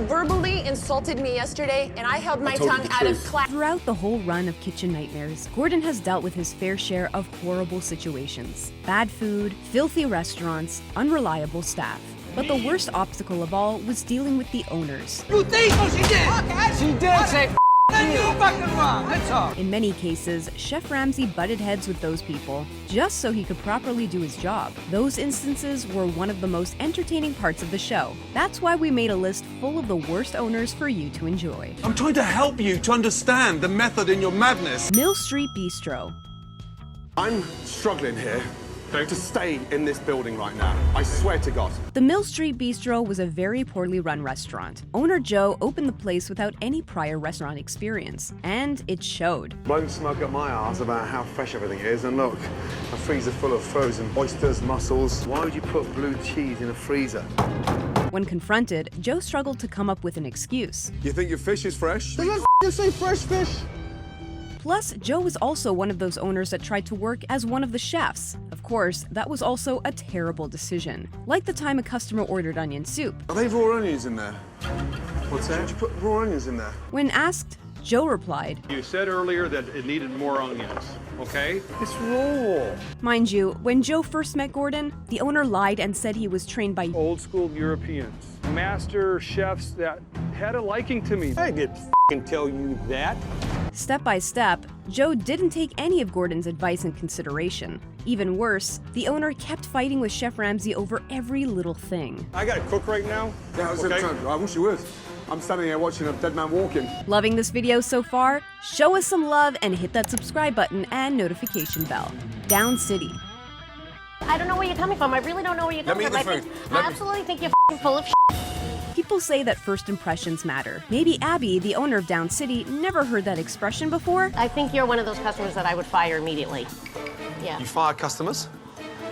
verbally insulted me yesterday, and I held my tongue out of class. Throughout the whole run of Kitchen Nightmares, Gordon has dealt with his fair share of horrible situations. Bad food, filthy restaurants, unreliable staff. But the worst obstacle of all was dealing with the owners. You think she did? Okay. She did say then you fucking wrong. That's all. In many cases, Chef Ramsay butted heads with those people just so he could properly do his job. Those instances were one of the most entertaining parts of the show. That's why we made a list full of the worst owners for you to enjoy. I'm trying to help you to understand the method in your madness. Mill Street Bistro. I'm struggling here to stay in this building right now. I swear to God. The Mill Street Bistro was a very poorly run restaurant. Owner Joe opened the place without any prior restaurant experience, and it showed. Blowing smoke up my arse about how fresh everything is, and look, a freezer full of frozen oysters, mussels. Why would you put blue cheese in a freezer? When confronted, Joe struggled to come up with an excuse. You think your fish is fresh? Does it say fresh fish? Plus, Joe was also one of those owners that tried to work as one of the chefs. Of course, that was also a terrible decision. Like the time a customer ordered onion soup. Are they raw onions in there? What's that? Did you put raw onions in there? When asked, Joe replied, "You said earlier that it needed more onions, okay?" It's raw. Mind you, when Joe first met Gordon, the owner lied and said he was trained by Old school Europeans, master chefs that had a liking to me. I didn't f***ing tell you that. Step by step, Joe didn't take any of Gordon's advice in consideration. Even worse, the owner kept fighting with Chef Ramsay over every little thing. I gotta cook right now. Yeah, I wish you would. I'm standing here watching a dead man walking. Loving this video so far? Show us some love and hit that subscribe button and notification bell. Down City. I don't know where you're coming from. I really don't know where you're coming Let from. me eat the food. I absolutely think you're f***ing full of shit. People say that first impressions matter. Maybe Abby, the owner of Down City, never heard that expression before. I think you're one of those customers that I would fire immediately. Yeah, You fire customers?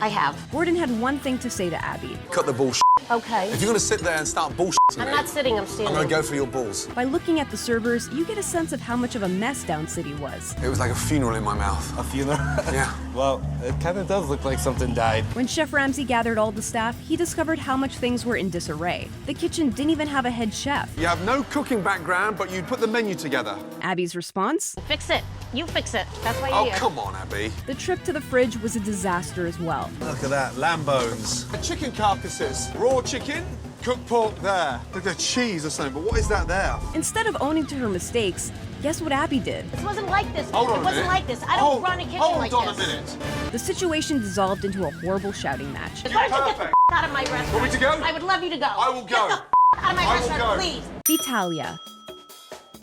I have. Gordon had one thing to say to Abby. Cut the bullshit. Okay. If you're gonna sit there and start bullshitting I'm me, not sitting, I'm I'm standing. gonna go for your balls. By looking at the servers, you get a sense of how much of a mess Down City was. It was like a funeral in my mouth. A funeral? Yeah. Well, it kind of does look like something died. When Chef Ramsay gathered all the staff, he discovered how much things were in disarray. The kitchen didn't even have a head chef. You have no cooking background, but you'd put the menu together. Abby's response? Fix it. You fix it. That's why you're Oh, here. come on, Abby. The trip to the fridge was a disaster as well. Look at that, lamb bones. Chicken carcasses. Raw chicken, cooked pork there. Look at cheese or something, but what is that there? Instead of owning to her mistakes, guess what Abby did? This wasn't like this. Hold on It a wasn't minute. like this. I don't run a kitchen like this. Hold on a minute. The situation dissolved into a horrible shouting match. Why don't you get the Perfect. f*** out of my restaurant? Want me to go? I would love you to go. I will Get go. the f*** out of my I will restaurant, go. please. Vitalia.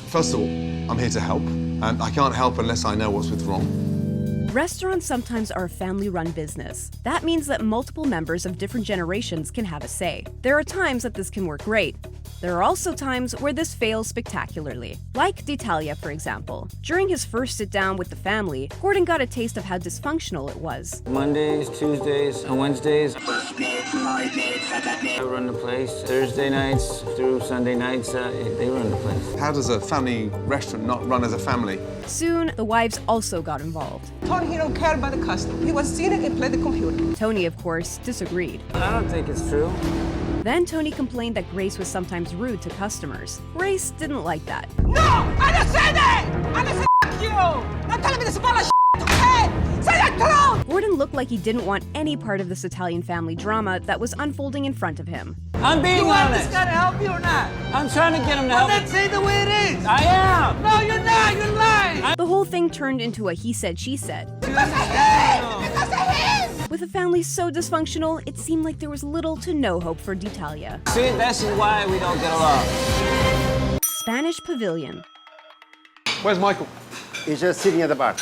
First of all, I'm here to help, and I can't help unless I know what's wrong. Restaurants sometimes are a family-run business. That means that multiple members of different generations can have a say. There are times that this can work great. There are also times where this fails spectacularly. Like D'Italia, for example. During his first sit-down with the family, Gordon got a taste of how dysfunctional it was. Mondays, Tuesdays, and Wednesdays, I run the place. Thursday nights through Sunday nights, they run the place. How does a family restaurant not run as a family? Soon, the wives also got involved. Told he don't care about the customer. He was sitting and playing the computer. Tony, of course, disagreed. I don't think it's true. Then Tony complained that Grace was sometimes rude to customers. Grace didn't like that. No! I didn't say that! I didn't say f*** you! Not telling me this about shit, okay? Say that truth! Gordon looked like he didn't want any part of this Italian family drama that was unfolding in front of him. I'm being You want honest. this guy to help you or not? I'm trying to get him to Well, help. then say the way it is! I am. No, you're not! You're lying! The whole thing turned into a he said, she said. Because of him! Because of him! With a family so dysfunctional, it seemed like there was little to no hope for D'Italia. See, this is why we don't get along. Spanish Pavilion. Where's Michael? He's just sitting at the bar.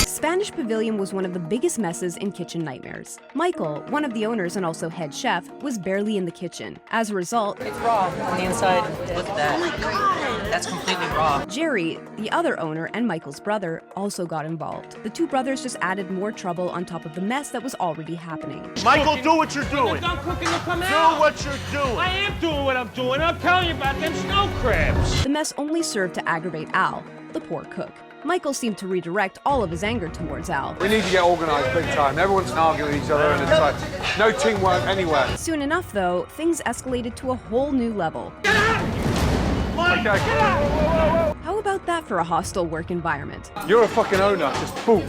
Spanish Pavilion was one of the biggest messes in Kitchen Nightmares. Michael, one of the owners and also head chef, was barely in the kitchen. As a result, It's raw on the inside. Look at that. Oh my God. That's completely raw. Jerry, the other owner and Michael's brother, also got involved. The two brothers just added more trouble on top of the mess that was already happening. Michael, do what you're doing. Don't cooking to come Do out. what you're doing. I am doing what I'm doing. I'm telling you about them snow crabs. The mess only served to aggravate Al, the poor cook. Michael seemed to redirect all of his anger towards Al. We need to get organised big time. Everyone's arguing with each other and it's like no teamwork anywhere. Soon enough, though, things escalated to a whole new level. Okay. How about that for a hostile work environment? You're a fucking owner. Just boom.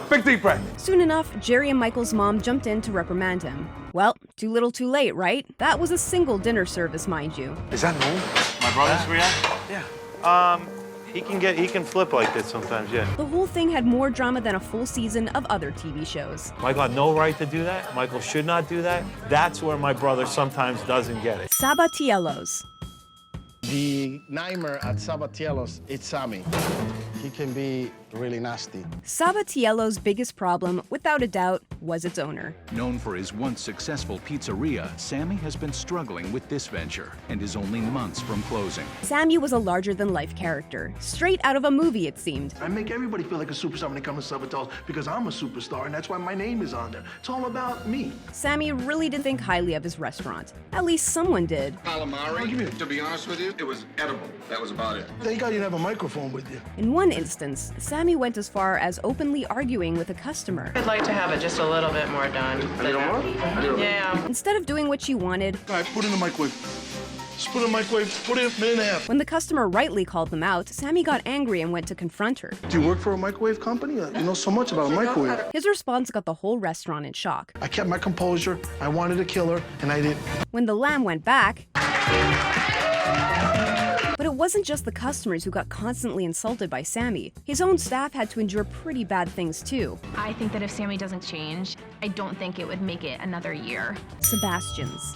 Big deep breath. Soon enough, Jerry and Michael's mom jumped in to reprimand him. Well, too little too late, right? That was a single dinner service, mind you. Is that normal? My brother's reaction? Yeah. He can flip like this sometimes, yeah. The whole thing had more drama than a full season of other TV shows. Michael had no right to do that. Michael should not do that. That's where my brother sometimes doesn't get it. Sabatiello's. The nightmare at Sabatiello's, it's Sammy. He can be really nasty. Sabatiello's biggest problem, without a doubt, was its owner. Known for his once successful pizzeria, Sammy has been struggling with this venture and is only months from closing. Sammy was a larger-than-life character, straight out of a movie, it seemed. I make everybody feel like a superstar when they come to Sabatiello's because I'm a superstar, and that's why my name is on there. It's all about me. Sammy really didn't think highly of his restaurant. At least someone did. Calamari, to be honest with you, it was edible. That was about it. Thank God you didn't have a microphone with you. In one instance, Sammy went as far as openly arguing with a customer. I'd like to have it just a little bit more done. Yeah. Instead of doing what she wanted, All right, put it in the microwave. Just put it in the microwave, put it a minute and a half. when the customer rightly called them out, Sammy got angry and went to confront her. Do you work for a microwave company? You know so much about a microwave. His response got the whole restaurant in shock. I kept my composure. I wanted to kill her, and I didn't. When the lamb went back... But it wasn't just the customers who got constantly insulted by Sammy. His own staff had to endure pretty bad things too. I think that if Sammy doesn't change, I don't think it would make it another year. Sebastian's.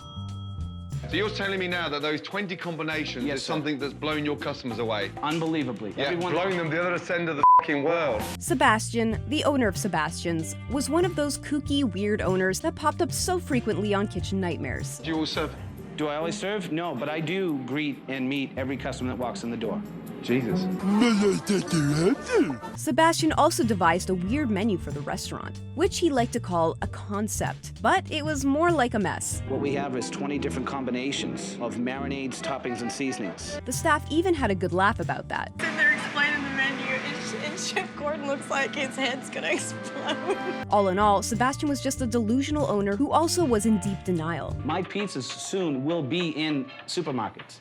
So you're telling me now that those 20 combinations is something that's blown your customers away? Unbelievably. Yeah, blowing them the other end of the fucking world. Sebastian, the owner of Sebastian's, was one of those kooky, weird owners that popped up so frequently on Kitchen Nightmares. Do you all serve? Do I always serve? No, but I do greet and meet every customer that walks in the door. Jesus. Sebastian also devised a weird menu for the restaurant, which he liked to call a concept, but it was more like a mess. What we have is 20 different combinations of marinades, toppings, and seasonings. The staff even had a good laugh about that. They're explaining the menu, and Chef Gordon looks like his head's gonna explode. All in all, Sebastian was just a delusional owner who also was in deep denial. My pizzas soon will be in supermarkets.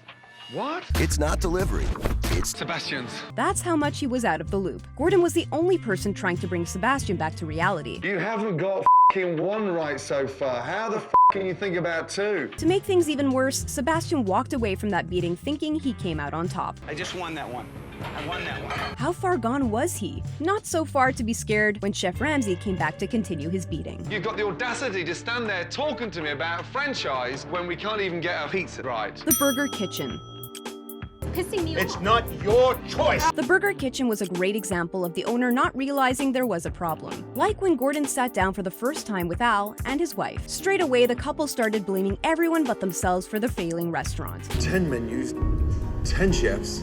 What? It's not delivery. It's Sebastian's. That's how much he was out of the loop. Gordon was the only person trying to bring Sebastian back to reality. You haven't got fucking one right so far. How the can you think about two? To make things even worse, Sebastian walked away from that beating thinking he came out on top. I just won that one. I won that one. How far gone was he? Not so far to be scared when Chef Ramsay came back to continue his beating. You've got the audacity to stand there talking to me about a franchise when we can't even get a pizza right. The Burger Kitchen. Pissing me It's not your choice. The Burger Kitchen was a great example of the owner not realizing there was a problem. Like when Gordon sat down for the first time with Al and his wife. Straight away, the couple started blaming everyone but themselves for the failing restaurant. 10 menus, 10 chefs,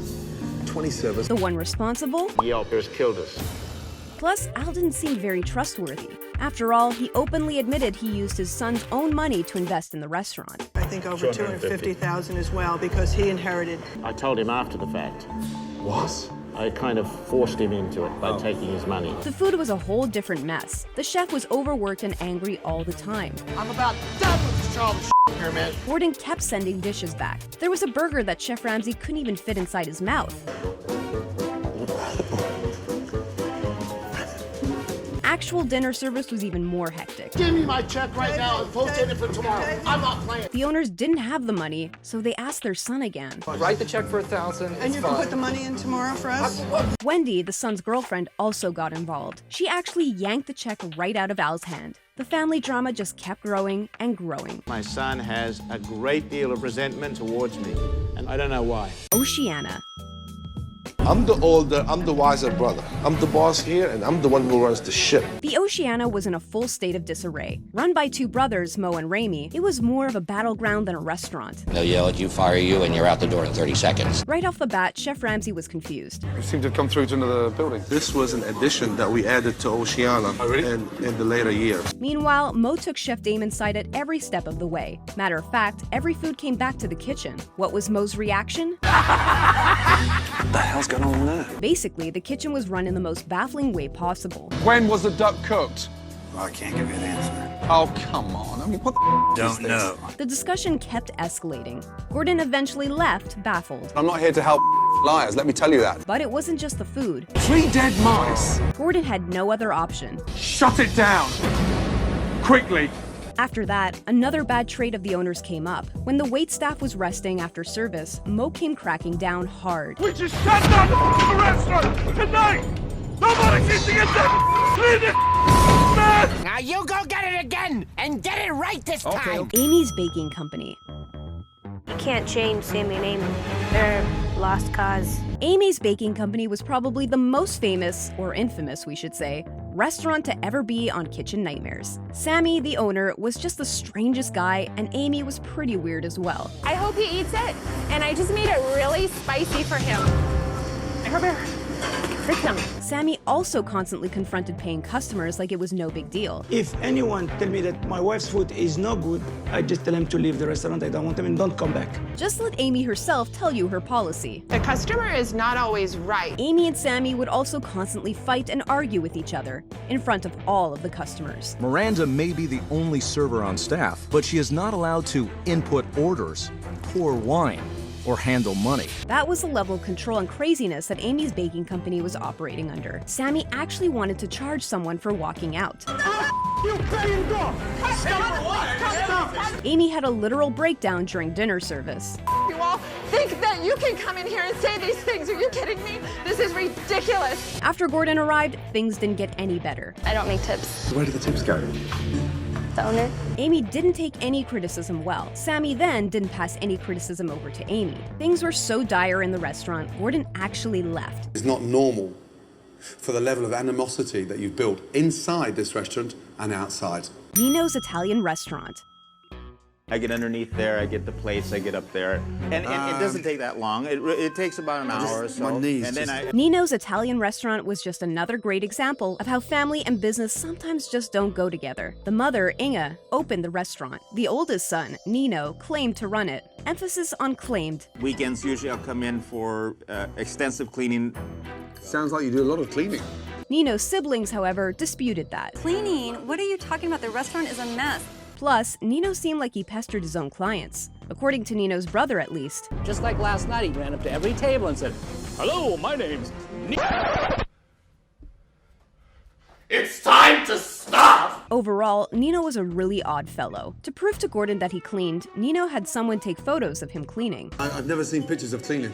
20 servers. The one responsible? Yelp has killed us. Plus, Al didn't seem very trustworthy. After all, he openly admitted he used his son's own money to invest in the restaurant. I think over $250,000 as well because he inherited. I told him after the fact. What? I kind of forced him into it by taking his money. The food was a whole different mess. The chef was overworked and angry all the time. I'm about done with this childish here, man. Gordon kept sending dishes back. There was a burger that Chef Ramsay couldn't even fit inside his mouth. Actual dinner service was even more hectic. Give me my check right now and post it for tomorrow. I'm not playing. The owners didn't have the money, so they asked their son again. Write the check for $1,000. And you're gonna put the money in tomorrow for us? Wendy, the son's girlfriend, also got involved. She actually yanked the check right out of Al's hand. The family drama just kept growing and growing. My son has a great deal of resentment towards me, and I don't know why. Oceana. I'm the older, I'm the wiser brother. I'm the boss here, and I'm the one who runs the ship. The Oceana was in a full state of disarray. Run by two brothers, Mo and Raimi, it was more of a battleground than a restaurant. They'll yell at you, fire you, and you're out the door in 30 seconds. Right off the bat, Chef Ramsay was confused. You seem to have come through to another building. This was an addition that we added to Oceana in the later years. Meanwhile, Mo took Chef Dame inside at every step of the way. Matter of fact, every food came back to the kitchen. What was Mo's reaction? What the hell's going on there? Basically, the kitchen was run in the most baffling way possible. When was the duck cooked? Well, I can't give you an answer. Oh, come on. I mean, what the Don't know. The discussion kept escalating. Gordon eventually left, baffled. I'm not here to help liars, let me tell you that. But it wasn't just the food. 3 dead mice. Gordon had no other option. Shut it down. Quickly. After that, another bad trait of the owners came up. When the waitstaff was resting after service, Mo came cracking down hard. We just shut down the restaurant tonight! Nobody needs to get that clean this mess! Now you go get it again and get it right this time! Amy's Baking Company. You can't change Sammy and Amy. They're lost cause. Amy's Baking Company was probably the most famous, or infamous we should say, restaurant to ever be on Kitchen Nightmares. Sammy, the owner, was just the strangest guy, and Amy was pretty weird as well. I hope he eats it, and I just made it really spicy for him. Herbert, fix him. Sammy also constantly confronted paying customers like it was no big deal. If anyone tell me that my wife's food is no good, I just tell him to leave the restaurant. I don't want them and don't come back. Just let Amy herself tell you her policy. The customer is not always right. Amy and Sammy would also constantly fight and argue with each other in front of all of the customers. Miranda may be the only server on staff, but she is not allowed to input orders, pour wine, or handle money. That was the level of control and craziness that Amy's Baking Company was operating under. Sammy actually wanted to charge someone for walking out. You paying dog! Amy had a literal breakdown during dinner service. You all think that you can come in here and say these things. Are you kidding me? This is ridiculous. After Gordon arrived, things didn't get any better. I don't make tips. Where do the tips go? The owner? Amy didn't take any criticism well. Sammy then didn't pass any criticism over to Amy. Things were so dire in the restaurant, Gordon actually left. It's not normal for the level of animosity that you've built inside this restaurant and outside. Nino's Italian Restaurant. I get underneath there, I get the plates, I get up there. And it doesn't take that long. It takes about an hour or so. My knees and then Nino's Italian Restaurant was just another great example of how family and business sometimes just don't go together. The mother, Inga, opened the restaurant. The oldest son, Nino, claimed to run it. Emphasis on claimed. Weekends, usually I'll come in for extensive cleaning. Sounds like you do a lot of cleaning. Nino's siblings, however, disputed that. Cleaning? What are you talking about? The restaurant is a mess. Plus, Nino seemed like he pestered his own clients. According to Nino's brother, at least. Just like last night, he ran up to every table and said, "Hello, my name's Nino." It's time to stop! Overall, Nino was a really odd fellow. To prove to Gordon that he cleaned, Nino had someone take photos of him cleaning. I've never seen pictures of cleaning.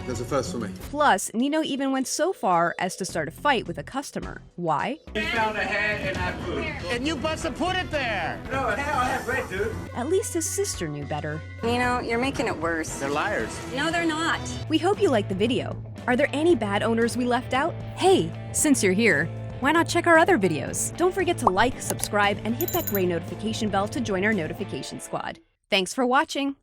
That's a first for me. Plus, Nino even went so far as to start a fight with a customer. Why? He found a hat in that food. And you must have put it there! No, I have red, dude. At least his sister knew better. Nino, you're making it worse. They're liars. No, they're not. We hope you liked the video. Are there any bad owners we left out? Hey, since you're here, why not check our other videos? Don't forget to like, subscribe, and hit that gray notification bell to join our notification squad. Thanks for watching!